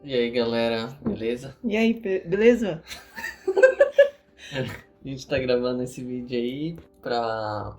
E aí, galera, beleza? E aí, beleza? A gente tá gravando esse vídeo aí pra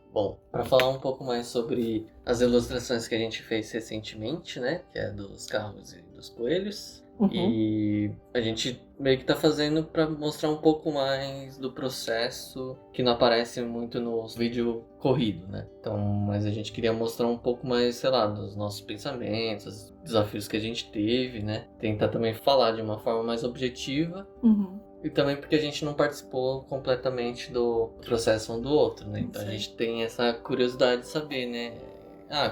falar um pouco mais sobre as ilustrações que a gente fez recentemente, né? Que é dos carros e dos coelhos. Uhum. E a gente meio que tá fazendo pra mostrar um pouco mais do processo que não aparece muito nos vídeos corridos, né? Então, mas a gente queria mostrar um pouco mais, sei lá, dos nossos pensamentos, os desafios que a gente teve, né? Tentar também falar de uma forma mais objetiva. Uhum. E também porque a gente não participou completamente do processo um do outro, né? Então a Sei. gente tem essa curiosidade de saber, né?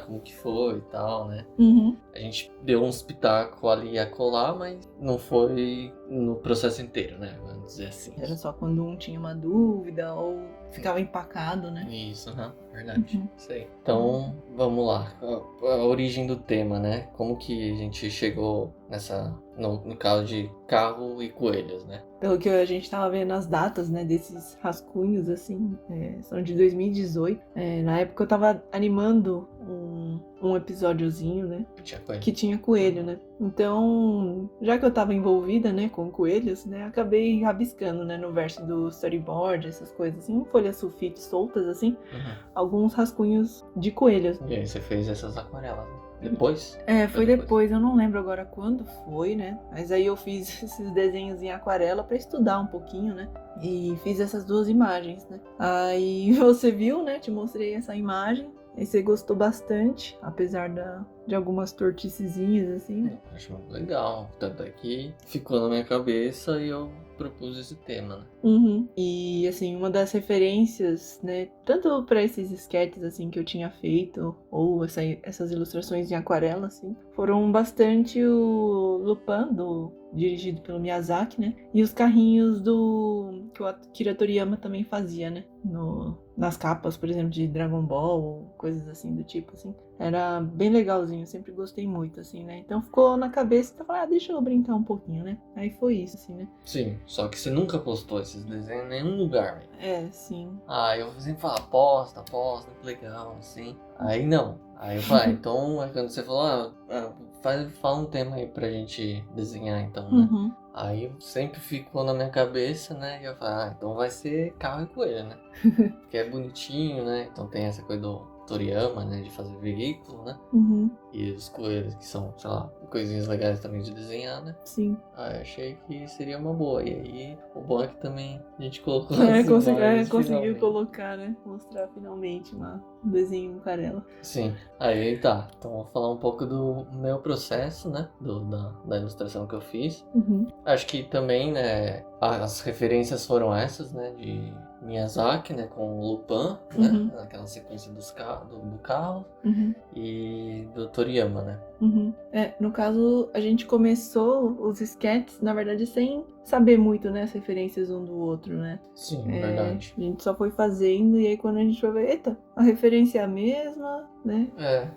Como que foi e tal, né? Uhum. A gente deu uns pitacos ali e acolá, mas não foi no processo inteiro, né? Vamos dizer assim. Era só quando um tinha uma dúvida ou ficava empacado, né? Isso, verdade. Uhum. Isso aí. Então, vamos lá. A origem do tema, né? Como que a gente chegou no caso de carro e coelhos, né? Pelo que a gente tava vendo as datas, né, desses rascunhos, assim, são de 2018. Na época eu tava animando um episódiozinho, né, Tinha coelho. que tinha coelho, né. Então, já que eu tava envolvida, né, com coelhos, né, acabei rabiscando, né, no verso do storyboard, essas coisas assim, folhas sulfite soltas, assim, alguns rascunhos de coelhos. E aí você fez essas aquarelas, né? Depois? Foi depois, eu não lembro agora quando foi, né? Mas aí eu fiz esses desenhos em aquarela pra estudar um pouquinho, né? E fiz essas duas imagens, né? Aí você viu, né? Te mostrei essa imagem. E você gostou bastante, apesar de algumas torticezinhas, assim, né? Acho muito legal. Tanto é que ficou na minha cabeça e eu propus esse tema, né? Uhum. E, assim, uma das referências, né, tanto para esses sketches, assim, que eu tinha feito, ou essas ilustrações em aquarela, assim, foram bastante o Lupin, dirigido pelo Miyazaki, né, e os carrinhos que o Akira Toriyama também fazia, né, nas capas, por exemplo, de Dragon Ball, ou coisas assim do tipo, assim. Era bem legalzinho, sempre gostei muito, assim, né? Então ficou na cabeça e eu falei, deixa eu brincar um pouquinho, né? Aí foi isso, assim, né? Sim, só que você nunca postou esses desenhos em nenhum lugar, velho. Sim. Eu sempre falo, posta, que legal, assim. Aí não. Aí eu falei, então, aí quando você falou, fala um tema aí pra gente desenhar, então, né? Uhum. Aí sempre ficou na minha cabeça, né? E eu falei, então vai ser carro e coelho, né? Porque é bonitinho, né? Então tem essa coisa do Toriyama, né? De fazer veículo, né? Uhum. E os coelhos que são, sei lá, coisinhas legais também de desenhar, né? Sim. Aí eu achei que seria uma boa. E aí, o bom é que também a gente colocou Conseguiu colocar, né? Mostrar finalmente um desenho em aquarela. Sim. Aí tá. Então vou falar um pouco do meu processo, né? Da ilustração que eu fiz. Uhum. Acho que também, né? As referências foram essas, né? De Miyazaki, né? Com o Lupin, né? Uhum. Naquela sequência do carro. Uhum. E do Toriyama, né? Uhum. No caso, a gente começou os sketches, na verdade, sem saber muito, né, as referências um do outro, né? Sim, verdade. A gente só foi fazendo e aí quando a gente foi ver, eita, a referência é a mesma, né?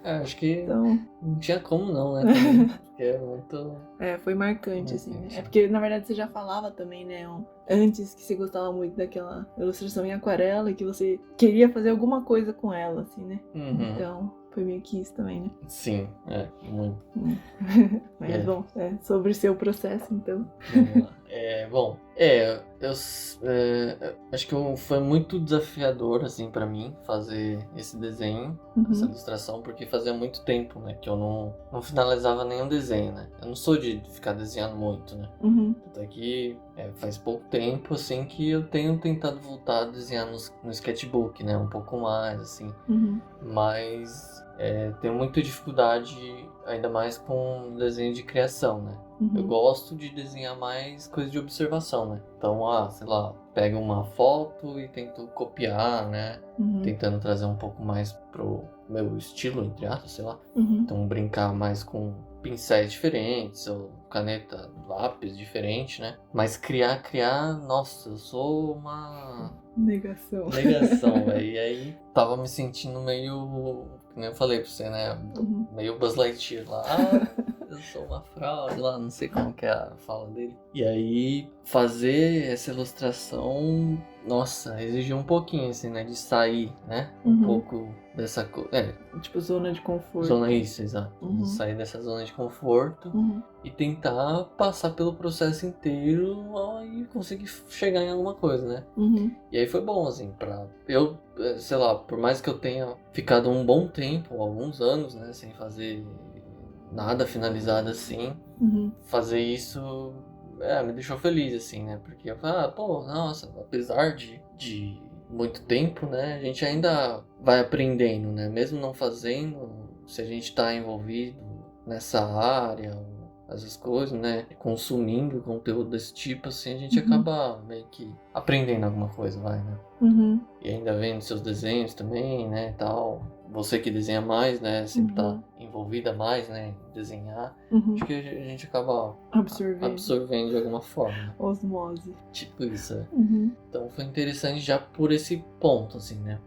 Acho que Então, não tinha como não, né? Também, porque é muito... foi marcante, assim, né? Marcante. Porque, na verdade, você já falava também, né, antes que você gostava muito daquela ilustração em aquarela e que você queria fazer alguma coisa com ela, assim, né? Uhum. Então, foi meio que isso também, né? Sim, muito. Mas, bom, sobre o seu processo, então. Vamos lá. Acho que foi muito desafiador, assim, pra mim, fazer esse desenho, essa ilustração, porque fazia muito tempo, né, que eu não finalizava nenhum desenho, né. Eu não sou de ficar desenhando muito, né. Tanto é que faz pouco tempo, assim, que eu tenho tentado voltar a desenhar no sketchbook, né, um pouco mais, assim. Mas tenho muita dificuldade, ainda mais com desenho de criação, né. Eu gosto de desenhar mais coisa de observação, né? Então, sei lá, pego uma foto e tento copiar, né? Tentando trazer um pouco mais pro meu estilo, entre aspas, sei lá. Então, brincar mais com pincéis diferentes, ou caneta, lápis diferente, né? Mas criar, nossa, eu sou uma... Negação, velho. E aí, tava me sentindo meio... Como eu falei pra você, né? Meio Buzz Lightyear lá. eu sou uma fraude lá, não sei como que é a fala dele. E aí, fazer essa ilustração, nossa, exigiu um pouquinho, assim, né, de sair, né, um pouco dessa coisa, Tipo, zona de conforto. zona isso, exato, de sair dessa zona de conforto e tentar passar pelo processo inteiro e conseguir chegar em alguma coisa, né. E aí foi bom, assim, eu, sei lá, por mais que eu tenha ficado um bom tempo, alguns anos, né, sem fazer nada finalizado assim, fazer isso me deixou feliz, assim, né? Porque eu falei, pô, nossa, apesar de muito tempo, né, a gente ainda vai aprendendo, né? Mesmo não fazendo, se a gente tá envolvido nessa área, essas coisas, né, consumindo conteúdo desse tipo, assim, a gente acaba meio que aprendendo alguma coisa, vai, né? E ainda vendo seus desenhos também, né, tal. Você que desenha mais, né, sempre tá envolvida mais, né, em desenhar. Acho que a gente acaba absorvendo de alguma forma. Osmose. Tipo isso, Então foi interessante já por esse ponto, assim, né.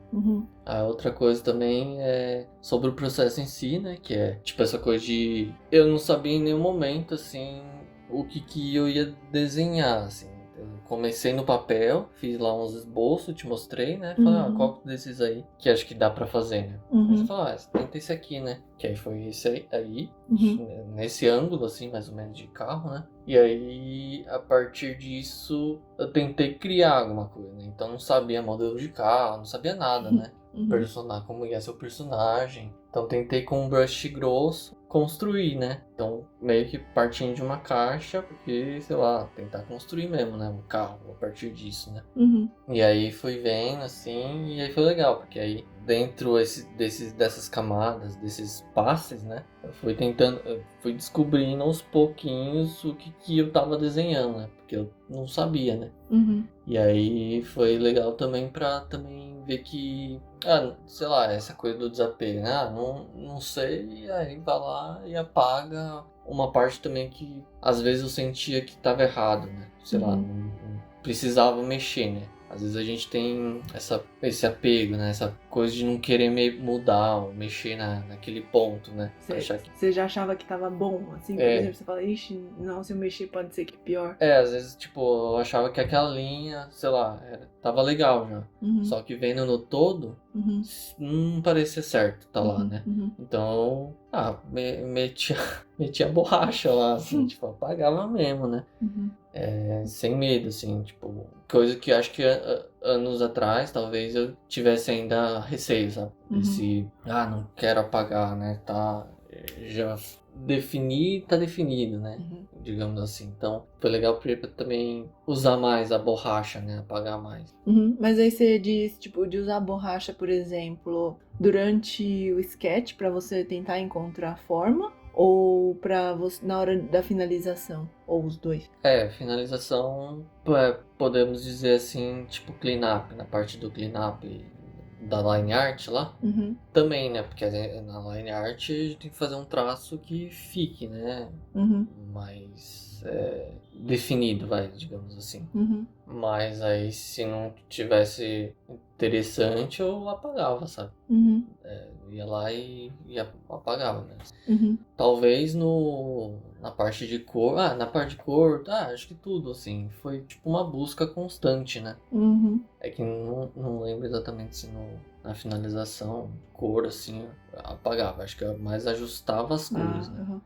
A outra coisa também é sobre o processo em si, né, que é tipo essa coisa de eu não sabia em nenhum momento, assim, o que eu ia desenhar, assim. Eu comecei no papel, fiz lá uns esboços, te mostrei, né? Falei, qual desses aí que acho que dá pra fazer, né? Aí você falou, tenta esse aqui, né? Que aí foi esse aí, nesse ângulo, assim, mais ou menos de carro, né? E aí, a partir disso, eu tentei criar alguma coisa, né? Então, não sabia modelo de carro, não sabia nada, né? Como ia ser o personagem. Então, tentei com um brush grosso construir, né? Então, meio que partindo de uma caixa, porque, sei lá, tentar construir mesmo, né? Um carro a partir disso, né? E aí, fui vendo, assim, e aí foi legal, porque aí, dentro dessas camadas, desses passes, né? Eu fui descobrindo aos pouquinhos o que eu tava desenhando, né? Porque eu não sabia, né? E aí foi legal também pra também ver que, sei lá, essa coisa do desapego, né? Não sei, e aí vai lá e apaga uma parte também que às vezes eu sentia que tava errado, né? Sei lá, não precisava mexer, né? Às vezes a gente tem esse apego, né? Essa coisa de não querer mudar ou mexer naquele ponto, né? Você já achava que tava bom, assim, por exemplo, você fala, ixi, não, se eu mexer pode ser que pior. Às vezes, tipo, eu achava que aquela linha, sei lá, tava legal já. Só que vendo no todo, não parecia certo tá lá, né? Então, metia a borracha lá, assim, tipo, apagava mesmo, né? Sem medo, assim, tipo, coisa que acho que anos atrás, talvez eu tivesse ainda receio, sabe? Não quero apagar, né? Já tá definido, né? Digamos assim. Então, foi legal pra também usar mais a borracha, né? Apagar mais. Mas aí você diz, tipo, de usar a borracha, por exemplo, durante o sketch pra você tentar encontrar a forma? Ou pra você, na hora da finalização? Ou os dois? Finalização, podemos dizer assim, tipo cleanup, na parte do cleanup da line art lá. Também, né? Porque na line art a gente tem que fazer um traço que fique, né? Mais definido, digamos assim. Mas aí, se não tivesse interessante, eu apagava, sabe? Ia lá e apagava, né? Talvez na parte de cor... na parte de cor, acho que tudo, assim. Foi tipo uma busca constante, né? É que não lembro exatamente se na finalização, cor, assim, apagava. Acho que eu mais ajustava as cores, né?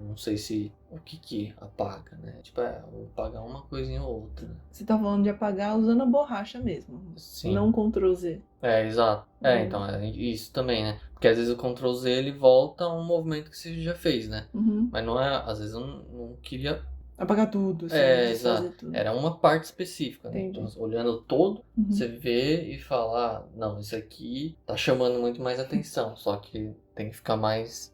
Não sei se o que apaga, né? Tipo, apagar uma coisinha ou outra. Né? Você tá falando de apagar usando a borracha mesmo. Sim. Não Ctrl Z. Exato. Então, isso também, né? Porque às vezes o Ctrl Z ele volta a um movimento que você já fez, né? Mas não é. Às vezes eu não queria. Apagar tudo, assim, exato. Tudo. Era uma parte específica, né? Entendi. Então, olhando todo, você vê e fala, não, isso aqui tá chamando muito mais atenção, só que tem que ficar mais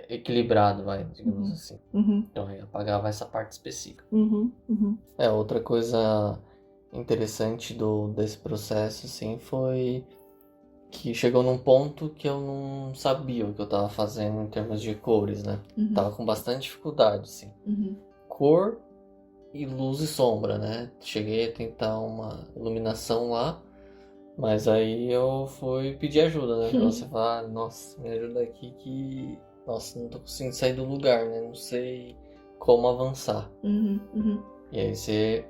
equilibrado, digamos assim. Então aí apagava essa parte específica. Outra coisa interessante desse processo, assim, foi que chegou num ponto que eu não sabia o que eu tava fazendo em termos de cores, né? Tava com bastante dificuldade, assim. Cor e luz e sombra, né? Cheguei a tentar uma iluminação lá, mas aí eu fui pedir ajuda, né? Pra você falar, nossa, me ajuda aqui que nossa, não tô conseguindo sair do lugar, né? Não sei como avançar. E aí você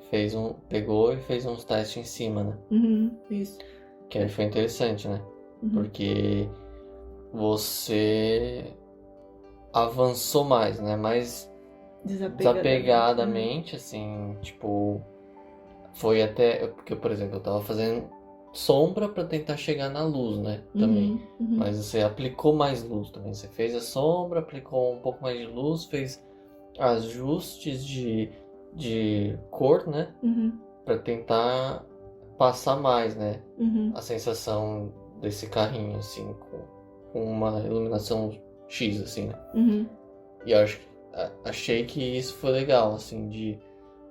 pegou e fez uns testes em cima, né? Isso. Que aí foi interessante, né? Porque você avançou mais, né? Mais desapegadamente, assim, tipo, foi até, porque, por exemplo, eu tava fazendo sombra pra tentar chegar na luz, né, também, mas você aplicou mais luz também, você fez a sombra, aplicou um pouco mais de luz, fez ajustes de cor, né, pra tentar passar mais, né, a sensação desse carrinho, assim, com uma iluminação X, assim, né, e eu achei que isso foi legal, assim, de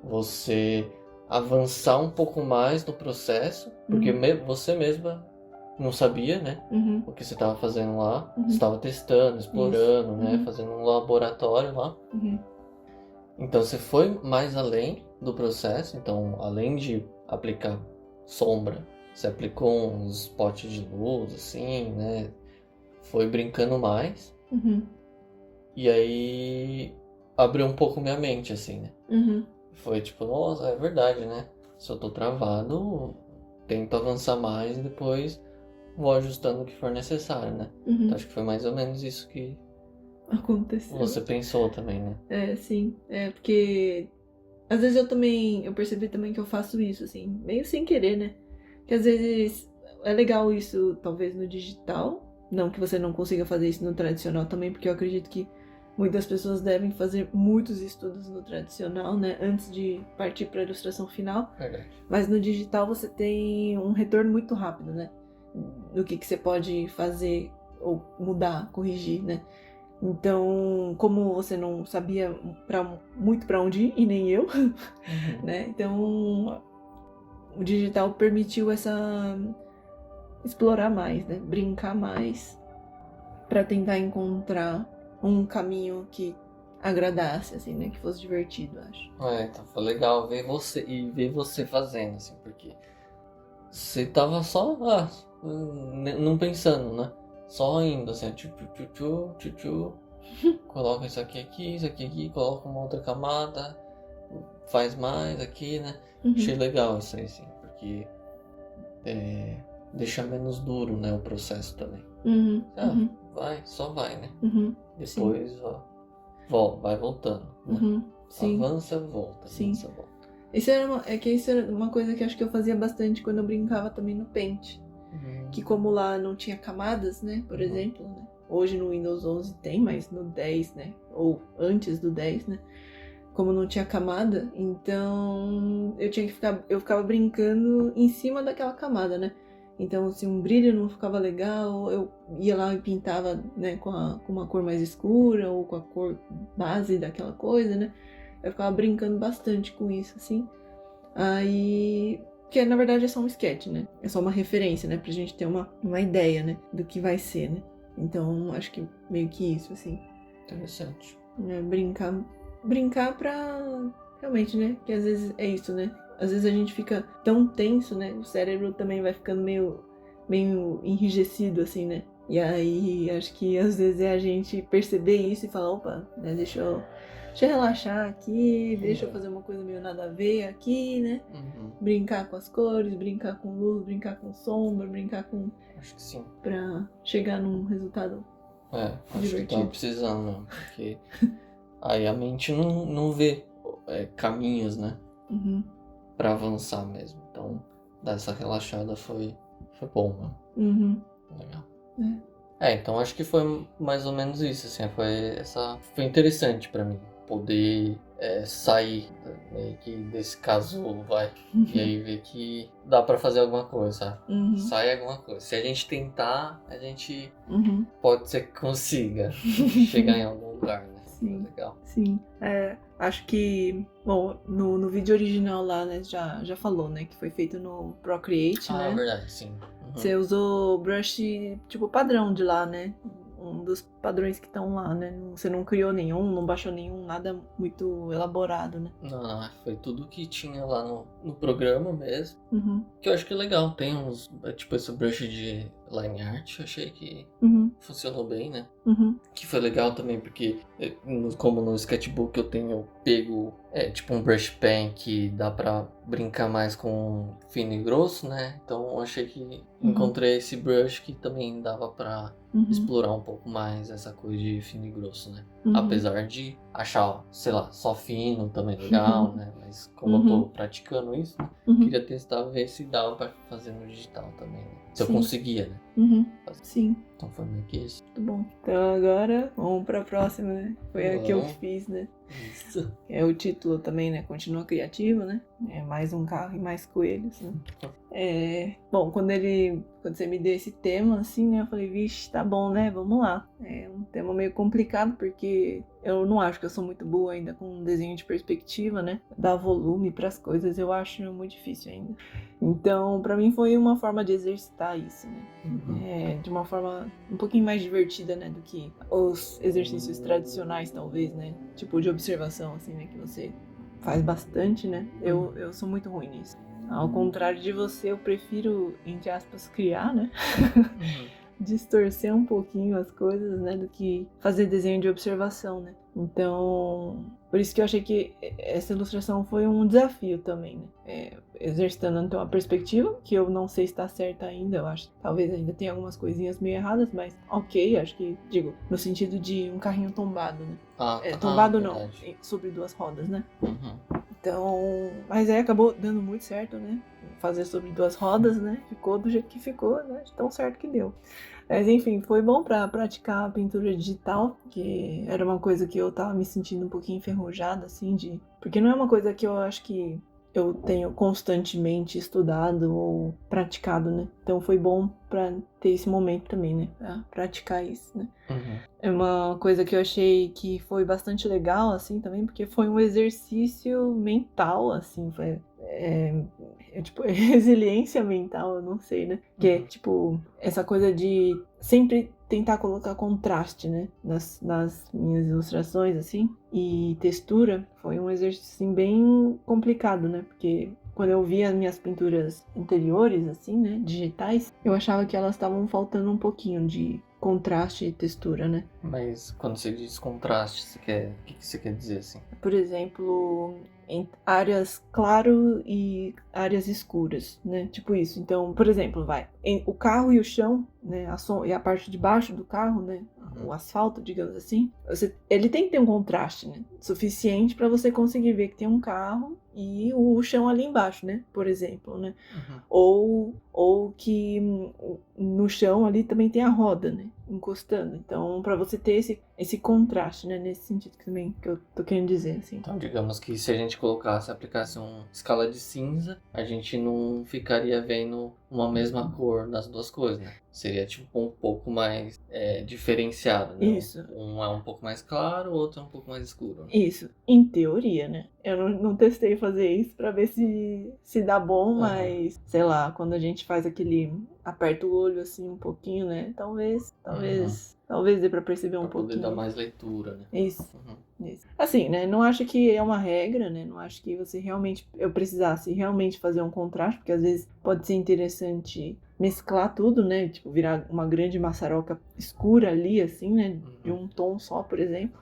você avançar um pouco mais no processo, porque você mesma não sabia, né, o que você estava fazendo lá, você estava testando, explorando, né, fazendo um laboratório lá. Então você foi mais além do processo, então além de aplicar sombra, você aplicou uns spots de luz, assim, né, foi brincando mais. E aí abriu um pouco minha mente, assim, né? Foi tipo, nossa, é verdade, né? Se eu tô travado, tento avançar mais e depois vou ajustando o que for necessário, né? Então acho que foi mais ou menos isso que aconteceu. Você pensou também, né? Sim. Porque às vezes eu percebi também que eu faço isso, assim, meio sem querer, né? Que às vezes é legal isso, talvez no digital. Não que você não consiga fazer isso no tradicional também, porque eu acredito que muitas pessoas devem fazer muitos estudos no tradicional, né? Antes de partir para a ilustração final. Verdade. Mas no digital você tem um retorno muito rápido, né? Do que você pode fazer ou mudar, corrigir, né? Então, como você não sabia muito para onde ir, e nem eu, né? Então, o digital permitiu explorar mais, né? Brincar mais para tentar encontrar um caminho que agradasse, assim, né? Que fosse divertido, acho. Então foi legal ver você fazendo, assim, porque você tava só não pensando, né? Só indo, assim, coloca isso aqui, coloca uma outra camada, faz mais aqui, né? Achei legal isso aí, assim, porque deixa menos duro, né, o processo também. Só vai, né? Depois, vai voltando, né? Sim. Avança, volta, Sim. avança, volta. Isso era uma coisa que eu acho que eu fazia bastante quando eu brincava também no Paint. Que como lá não tinha camadas, né, por exemplo, né? Hoje no Windows 11 tem, mas no 10, né, ou antes do 10, né, como não tinha camada, então eu ficava brincando em cima daquela camada, né? Então, se um brilho não ficava legal, eu ia lá e pintava, né, com uma cor mais escura ou com a cor base daquela coisa, né? Eu ficava brincando bastante com isso, assim. Aí... Porque, na verdade, é só um sketch, né? É só uma referência, né? Pra gente ter uma ideia, né? Do que vai ser, né? Então, acho que meio que isso, assim. Interessante. Brincar pra... Realmente, né? Que às vezes é isso, né? Às vezes a gente fica tão tenso, né? O cérebro também vai ficando meio enrijecido, assim, né? E aí, acho que às vezes é a gente perceber isso e falar, opa, né? Deixa eu relaxar aqui, deixa eu fazer uma coisa meio nada a ver aqui, né? Brincar com as cores, brincar com luz, brincar com sombra, brincar com... Acho que sim. Pra chegar num resultado acho divertido. que tava precisando mesmo, porque aí a mente não vê caminhos, né? Pra avançar mesmo. Então, dar essa relaxada foi bom, né? Legal. Então acho que foi mais ou menos isso, assim, foi interessante pra mim poder sair meio que desse casulo, e aí ver que dá pra fazer alguma coisa, sabe? Sai alguma coisa. Se a gente tentar, a gente pode ser que consiga chegar em algum lugar, né? Sim. Legal. Sim. Acho que, bom, no vídeo original lá, né, já falou, né, que foi feito no Procreate, né? Ah, verdade, sim. Você usou brush, tipo, padrão de lá, né? Um dos padrões que estão lá, né? Você não criou nenhum, não baixou nenhum, nada muito elaborado, né? Não, foi tudo que tinha lá no programa mesmo. Que eu acho que é legal. Tem uns, tipo, esse brush de line art, eu achei que Uhum. funcionou bem, né? Uhum. Que foi legal também, porque como no sketchbook eu tenho pego tipo um brush pen que dá pra brincar mais com fino e grosso, né? Então eu achei que encontrei esse brush que também dava pra explorar um pouco mais essa coisa de fino e grosso, né? Apesar de achar, sei lá, só fino também legal, né? Mas como eu tô praticando isso, né? Queria testar, ver se dava pra fazer no digital também, né? Se eu conseguia, né? Sim. Então foi meio que isso. Muito bom. Então agora vamos pra próxima, né? Foi a que eu fiz, né? Isso. É o título também, né? Continua criativo, né? É mais um carro e mais coelhos, né? Bom, quando você me deu esse tema, assim, né? Eu falei, vixe, tá bom, né? Vamos lá. É um tema meio complicado, porque eu não acho que eu sou muito boa ainda com desenho de perspectiva, né? Dar volume pras coisas, eu acho muito difícil ainda. Então, pra mim foi uma forma de exercitar isso, né? De uma forma um pouquinho mais divertida, né? Do que os exercícios tradicionais, talvez, né? Tipo de observação, assim, né? Que você faz bastante, né? Eu sou muito ruim nisso. Ao contrário de você, eu prefiro, entre aspas, criar, né? Distorcer um pouquinho as coisas, né? Do que fazer desenho de observação, né? Então, por isso que eu achei que essa ilustração foi um desafio também, né? Exercitando então a perspectiva, que eu não sei se está certa ainda, eu acho que talvez ainda tenha algumas coisinhas meio erradas, mas ok, acho que, digo, no sentido de um carrinho tombado, né? Tombado não, sobre duas rodas, né? Então, mas aí acabou dando muito certo, né? Fazer sobre duas rodas, né? Ficou do jeito que ficou, né? Tão certo que deu. Mas enfim, foi bom pra praticar a pintura digital, que era uma coisa que eu tava me sentindo um pouquinho enferrujada, assim, porque não é uma coisa que eu acho que eu tenho constantemente estudado ou praticado, né? Então foi bom pra ter esse momento também, né? Pra praticar isso, né? É uma coisa que eu achei que foi bastante legal, assim, também, porque foi um exercício mental, assim, foi... tipo, resiliência mental, eu não sei, né? Que é, tipo, essa coisa de sempre tentar colocar contraste, né? Nas minhas ilustrações, assim. E textura foi um exercício, assim, bem complicado, né? Porque quando eu via as minhas pinturas anteriores, assim, né? Digitais, eu achava que elas estavam faltando um pouquinho de contraste e textura, né? Mas quando você diz contraste, o que você quer dizer, assim? Por exemplo, em áreas claras e áreas escuras, né? Tipo isso. Então, por exemplo, o carro e o chão, né? E a parte de baixo do carro, né? O asfalto, digamos assim. Ele tem que ter um contraste, né? Suficiente para você conseguir ver que tem um carro e o chão ali embaixo, né? Por exemplo, né? Ou que no chão ali também tem a roda, né? Encostando. Então, para você ter esse contraste, né? Nesse sentido também que eu tô querendo dizer, assim. Então, digamos que se a gente aplicasse uma escala de cinza, a gente não ficaria vendo uma mesma cor nas duas coisas, né? Seria tipo um pouco mais diferenciado, né? Isso. Um é um pouco mais claro, o outro é um pouco mais escuro. Né? Isso, em teoria, né? Eu não testei fazer isso pra ver se dá bom, mas sei lá, quando a gente faz aperta o olho assim um pouquinho, né? Talvez dê pra perceber um pouquinho. Pra poder dar mais leitura, né? Isso. Assim, né? Não acho que é uma regra, né? Não acho que eu precisasse realmente fazer um contraste, porque às vezes pode ser interessante mesclar tudo, né? Tipo, virar uma grande maçaroca escura ali, assim, né? De um tom só, por exemplo.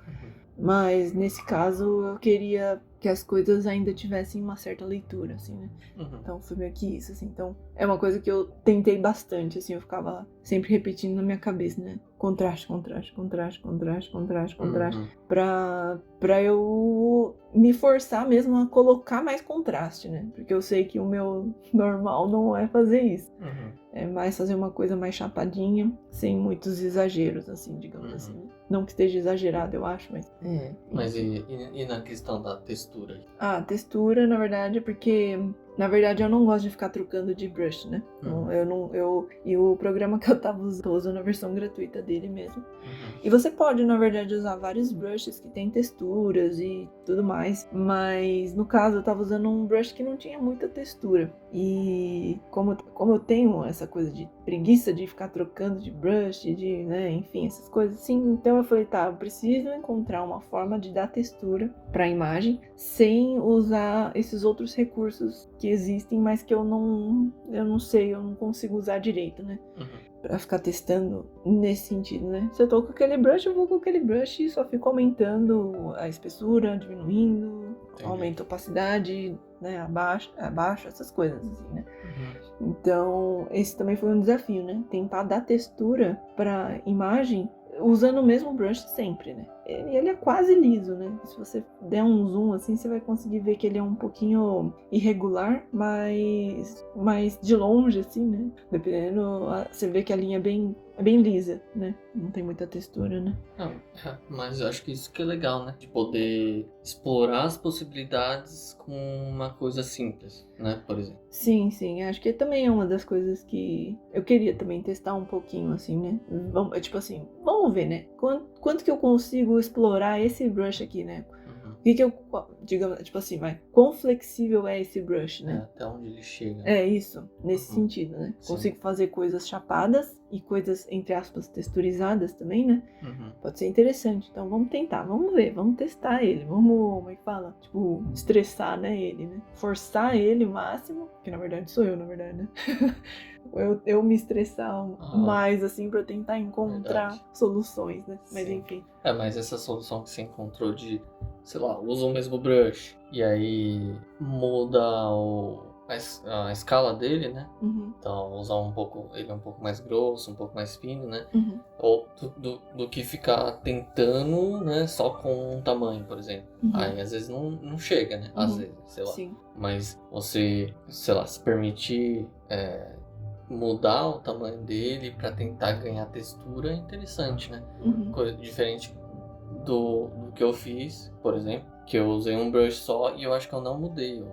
Mas nesse caso eu queria que as coisas ainda tivessem uma certa leitura, assim, né? Então foi meio que isso, assim. Então é uma coisa que eu tentei bastante, assim, eu ficava sempre repetindo na minha cabeça, né? Contraste, contraste, contraste, contraste, contraste, contraste. Pra eu me forçar mesmo a colocar mais contraste, né? Porque eu sei que o meu normal não é fazer isso. É mais fazer uma coisa mais chapadinha, sem muitos exageros, assim, digamos assim. Não que esteja exagerado, eu acho, mas... Mas e na questão da textura? A textura, na verdade, é porque... Na verdade, eu não gosto de ficar trocando de brush, né? E o programa que eu tava usando a versão gratuita dele mesmo. E você pode, na verdade, usar vários brushes que tem texturas e tudo mais. Mas, no caso, eu tava usando um brush que não tinha muita textura. E como eu tenho essa coisa de preguiça de ficar trocando de brush, né, enfim, essas coisas assim. Então eu falei, tá, eu preciso encontrar uma forma de dar textura pra imagem sem usar esses outros recursos que existem, mas que eu não sei, eu não consigo usar direito, né? pra ficar testando nesse sentido, né? Se eu tô com aquele brush, eu vou com aquele brush e só fico aumentando a espessura, diminuindo, aumento a opacidade, né? Abaixo, essas coisas assim, né? Então, esse também foi um desafio, né? Tentar dar textura pra imagem usando o mesmo brush sempre, né? Ele é quase liso, né? Se você der um zoom assim, você vai conseguir ver que ele é um pouquinho irregular, mas de longe, assim, né? Dependendo, você vê que a linha é bem lisa, né? Não tem muita textura, né? Não, mas eu acho que isso que é legal, né? De poder explorar as possibilidades com uma coisa simples, né? Por exemplo. Sim. Acho que também é uma das coisas que eu queria também testar um pouquinho, assim, né? Tipo assim, vamos ver, né? Quanto que eu consigo explorar esse brush aqui, né? O que eu, digamos, tipo assim, quão flexível é esse brush, né? Até onde ele chega. É isso, nesse sentido, né? Sim. Consigo fazer coisas chapadas e coisas, entre aspas, texturizadas também, né? Pode ser interessante. Então vamos tentar, vamos ver, vamos testar ele. Vamos, como é que fala? Tipo, estressar, né, ele, né? Forçar ele o máximo, que na verdade sou eu, na verdade, né? eu me estressar mais, assim, pra tentar encontrar soluções, né? Mas enfim. Mas essa solução que você encontrou de, sei lá, usa o mesmo brush e aí muda a escala dele, né? Então usar ele um pouco mais grosso, um pouco mais fino, né? Ou do que ficar tentando, né? Só com um tamanho, por exemplo. Aí às vezes não chega, né? Às vezes, sei lá. Sim. Mas você, sei lá, se permitir mudar o tamanho dele pra tentar ganhar textura é interessante, né? Coisa diferente do que eu fiz, por exemplo, que eu usei um brush só e eu acho que eu não mudei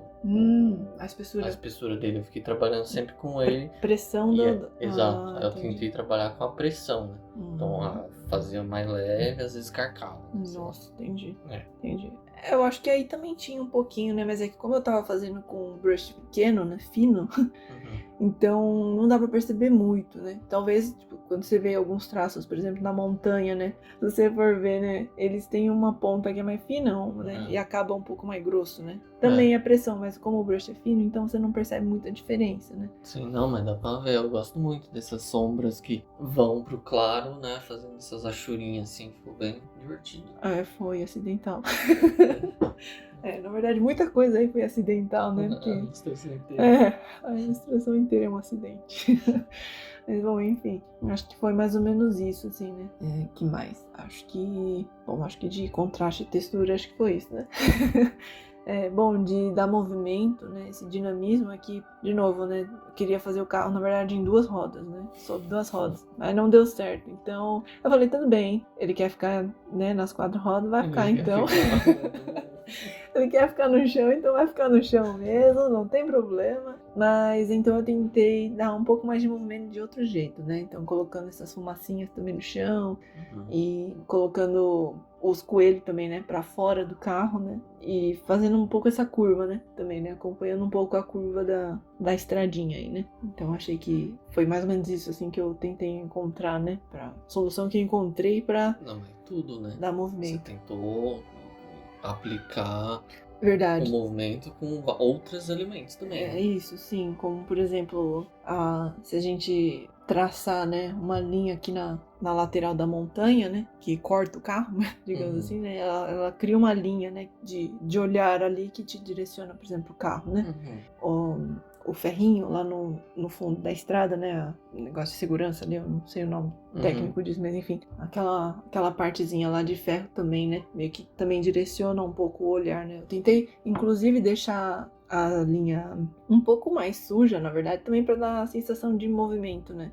a espessura dele. Eu fiquei trabalhando sempre com ele. Pressão do... Exato. Aí eu entendi. tentei trabalhar com a pressão, né? Então fazia mais leve, às vezes carcava. Nossa, entendi. Entendi. Eu acho que aí também tinha um pouquinho, né? Mas é que como eu tava fazendo com um brush pequeno, né? Fino, então não dá pra perceber muito, né? Talvez, tipo, quando você vê alguns traços, por exemplo, na montanha, né? Se você for ver, né? Eles têm uma ponta que é mais fina, né? E acaba um pouco mais grosso, né? Também é pressão, mas como o brush é fino, então você não percebe muita diferença, né? Sim, não, mas dá pra ver. Eu gosto muito dessas sombras que vão pro claro, né? Fazendo essas achurinhas assim, ficou bem divertido. Foi acidental. Na verdade, muita coisa aí foi acidental, né? Porque... A ilustração inteira. A ilustração inteira é um acidente. Mas, bom, enfim. Acho que foi mais ou menos isso, assim, né? Que mais? Acho que de contraste e textura, acho que foi isso, né? Bom, de dar movimento, né? Esse dinamismo aqui, de novo, né? Eu queria fazer o carro, na verdade, em 2 rodas, né? Só 2 rodas. Mas não deu certo. Então, eu falei, tudo bem. Ele quer ficar, né, nas 4 rodas, vai ficar, então. Ele quer ficar no chão, então vai ficar no chão mesmo, não tem problema. Mas então eu tentei dar um pouco mais de movimento de outro jeito, né? Então colocando essas fumacinhas também no chão e colocando os coelhos também, né, pra fora do carro, né? E fazendo um pouco essa curva, né? Também, né? Acompanhando um pouco a curva da estradinha aí, né? Então achei que foi mais ou menos isso, assim, que eu tentei encontrar, né? Pra solução que eu encontrei pra tudo, né? dar movimento. Você tentou aplicar Verdade. o movimento com outros elementos também. Isso, sim. Como, por exemplo, se a gente traçar, né, uma linha aqui na lateral da montanha, né, que corta o carro, digamos assim, né, ela cria uma linha, né, de olhar ali que te direciona, por exemplo, o carro, né. O ferrinho lá no fundo da estrada, né? O negócio de segurança ali, eu não sei o nome técnico disso, mas enfim. Aquela partezinha lá de ferro também, né? Meio que também direciona um pouco o olhar, né? Eu tentei, inclusive, deixar a linha um pouco mais suja, na verdade, também para dar a sensação de movimento, né?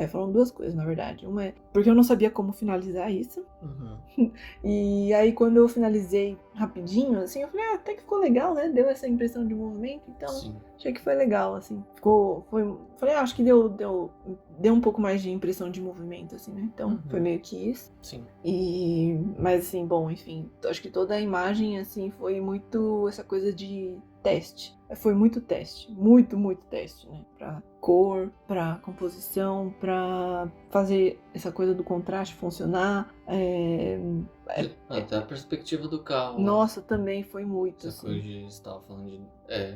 Foram 2 coisas, na verdade. Uma é porque eu não sabia como finalizar isso. E aí, quando eu finalizei rapidinho, assim, eu falei, até que ficou legal, né? Deu essa impressão de movimento, então achei que foi legal, assim. Falei, acho que deu um pouco mais de impressão de movimento, assim, né? Então, foi meio que isso. Sim. Mas, assim, bom, enfim, acho que toda a imagem, assim, foi muito essa coisa de teste. foi muito teste, muito teste, né? Pra cor, pra composição, pra fazer essa coisa do contraste funcionar. Até a perspectiva do carro. Nossa, também foi muito, essa assim. coisa de, você estava falando de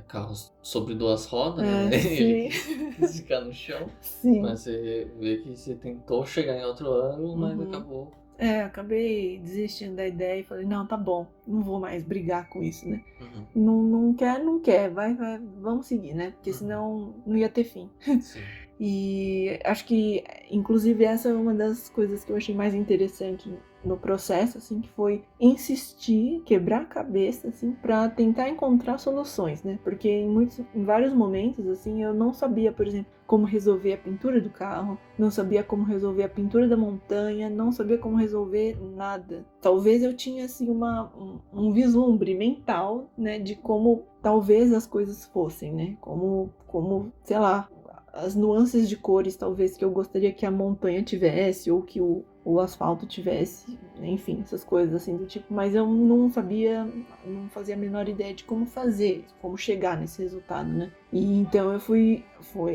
carros sobre 2 rodas, né? Sim. Ele quis ficar no chão. Sim. Mas você vê que você tentou chegar em outro ângulo, mas acabou. Acabei desistindo da ideia e falei, não, tá bom, não vou mais brigar com isso, né? Uhum. Não quer, vai, vamos seguir, né? Porque senão não ia ter fim. Sim. E acho que, inclusive, essa é uma das coisas que eu achei mais interessante no processo, assim, que foi insistir, quebrar a cabeça, assim, pra tentar encontrar soluções, né? Porque em vários momentos, assim, eu não sabia, por exemplo, como resolver a pintura do carro, não sabia como resolver a pintura da montanha, não sabia como resolver nada. Talvez eu tinha, assim, um vislumbre mental, né, de como talvez as coisas fossem, né? Como, sei lá, as nuances de cores, talvez, que eu gostaria que a montanha tivesse, ou que o asfalto tivesse, enfim, essas coisas assim do tipo, mas eu não sabia, não fazia a menor ideia de como fazer, como chegar nesse resultado, né? E então eu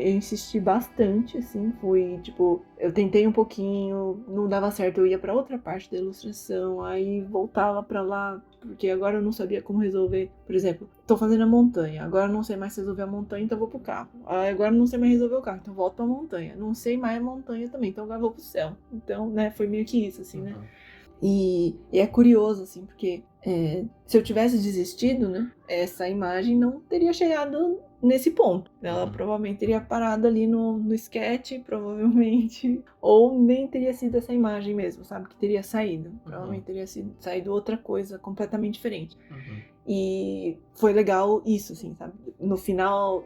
insisti bastante, assim, tipo, eu tentei um pouquinho, não dava certo, eu ia pra outra parte da ilustração, aí voltava pra lá, porque agora eu não sabia como resolver, por exemplo, tô fazendo a montanha, agora eu não sei mais resolver a montanha, então eu vou pro carro, agora eu não sei mais resolver o carro, então eu volto pra montanha, não sei mais a montanha também, então agora eu vou pro céu, então, né, foi meio que isso, assim, né? E é curioso, assim, porque se eu tivesse desistido, né, essa imagem não teria chegado nesse ponto. Ela provavelmente teria parado ali no sketch, provavelmente, ou nem teria sido essa imagem mesmo, sabe, que teria saído. Provavelmente teria saído outra coisa completamente diferente. E foi legal isso, assim, sabe? No final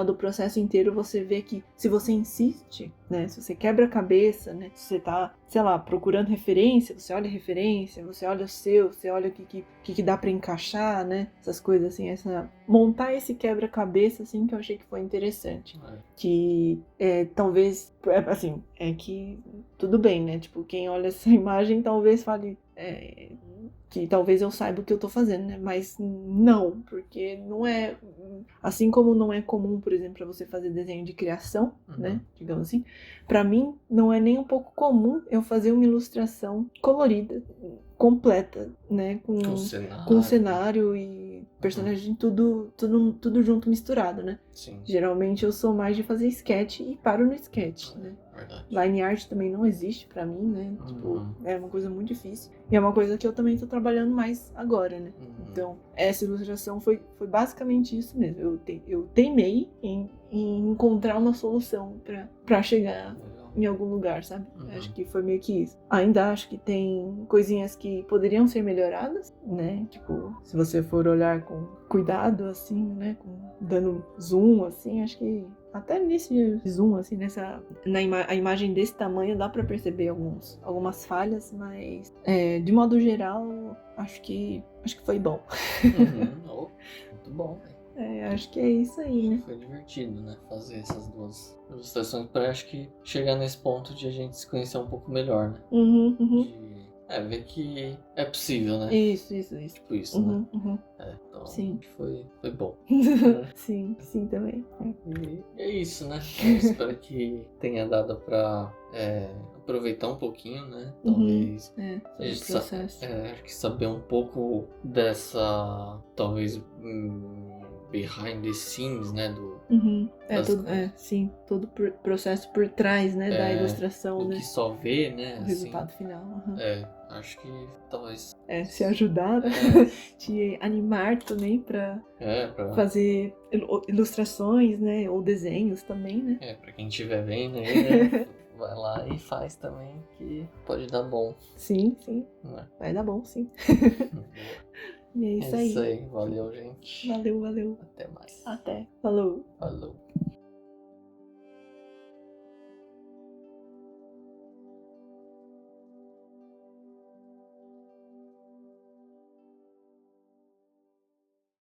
do processo inteiro, você vê que se você insiste, né? Se você quebra a cabeça, né? Se você tá, sei lá, procurando referência, você olha a referência, você olha o seu, você olha o que dá pra encaixar, né? Essas coisas, assim, montar esse quebra-cabeça, assim, que eu achei que foi interessante. Que talvez, assim, que tudo bem, né? Tipo, quem olha essa imagem talvez fale... que talvez eu saiba o que eu tô fazendo, né? Mas não, porque não é... Assim como não é comum, por exemplo, pra você fazer desenho de criação, né? Digamos assim. Pra mim, não é nem um pouco comum eu fazer uma ilustração colorida, completa, né? Com cenário e personagem, tudo junto, misturado, né? Sim. Geralmente eu sou mais de fazer sketch e paro no sketch, né? Verdade. Line art também não existe pra mim, né? Tipo, é uma coisa muito difícil. E é uma coisa que eu também tô trabalhando mais agora, né? Então, essa ilustração foi basicamente isso mesmo. Eu teimei em encontrar uma solução pra chegar em algum lugar, sabe? Acho que foi meio que isso. Ainda acho que tem coisinhas que poderiam ser melhoradas, né? Tipo, se você for olhar com cuidado, assim, né? Dando zoom, assim, acho que até nesse zoom, assim, a imagem desse tamanho dá pra perceber algumas falhas, mas de modo geral, acho que foi bom. Muito bom, velho. Acho que é isso aí, né? Foi divertido, né? Fazer essas 2 ilustrações pra, acho que, chegar nesse ponto de a gente se conhecer um pouco melhor, né? De ver que é possível, né? Isso. Tipo isso, né? Então, Sim. Foi bom. Sim também. E é isso, né? Eu espero que tenha dado pra aproveitar um pouquinho, né? Talvez sobre o processo. Acho que saber um pouco dessa, talvez, behind the scenes, né? Todo o processo por trás, né, da ilustração, do né? que só vê, né? O resultado final. Acho que talvez... se ajudar, te animar também pra fazer ilustrações, né, ou desenhos também, né? Pra quem estiver vendo aí, né? Vai lá e faz também, que pode dar bom. Sim. Vai dar bom, sim. E é isso aí. Valeu, gente. Valeu. Até mais. Até. Falou.